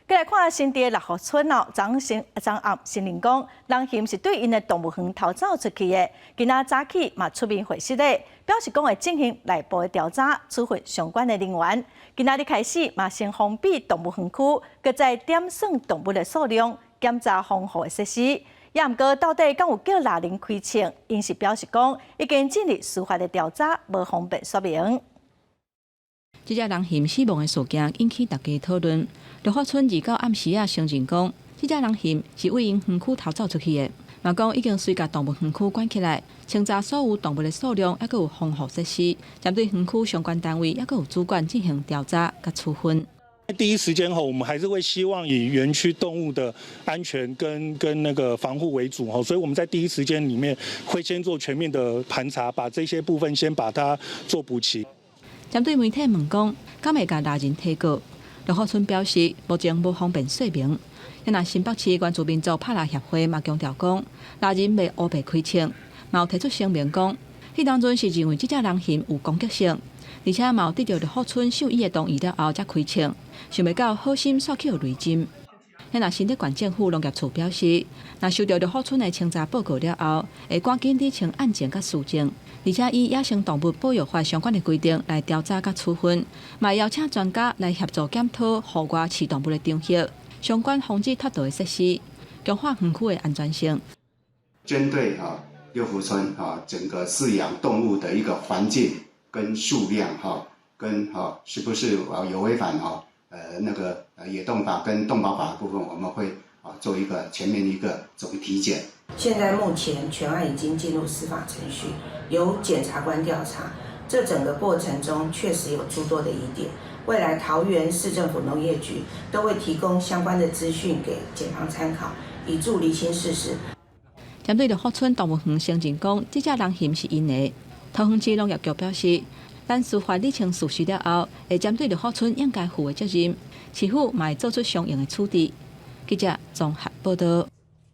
再来看新地六合村哦，昨暗新人讲，人嫌是对因的动物园偷走出去的，今仔早起嘛出面回释咧，表示讲会进行内部的调查，处罚相关的人员。今仔日开始嘛先封闭动物园区，搁再点算动物的数量，检查防护的设施。也毋过到底敢有叫哪人开枪？因是表示讲已经进入司法的调查，无方便说明。这只人嫌死亡的事件引起大家讨论。绿化村2到暗时承认讲，这只人嫌是为因园区逃走出去的，嘛讲已经随甲动物园区关起来，清查所有动物的数量，还有防护设施，针对园区相关单位，还有主管进行调查甲处分。第一时间我们还是会希望以园区动物的安全跟那个防护为主所以我们在第一时间里面会先做全面的盘查，把这些部分先把它做补齐。针对媒体问讲，敢会甲拉人提告？绿化村表示，目前无方便说明。也那新北市原住民族帕拉协会嘛强调讲，拉人未乌白开枪，嘛有提出声明讲，迄当阵是认为这只人嫌有攻击性，而且嘛有得到绿化村兽医的同意了后才开枪，想袂到好心煞去有雷针。也那新北县政府农业处表示，若收到绿化村的清查报告了后，会赶紧理清案件甲事情。而且以野生动物保育法相关的规定来调查甲处分，嘛邀请专家来协助检讨户外饲动物的场域、相关防止脱逃的设施，强化园区的安全性。针对六福村整个饲养动物的一个环境跟数量跟是不是有违反那个野动法跟动保法的部分，我们会做一个全面的一个总体检。现在目前全案已经进入司法程序，由检察官调查。这整个过程中确实有诸多的疑点，未来桃园市政府农业局都会提供相关的资讯给检方参考，以助厘清事实。针对绿化村动物园承认讲，这只人嫌是因的，桃园市农业局表示，等司法理清事实了后，会针对绿化村应该负的责任，市府嘛会做出相应的处置。记者综合报道。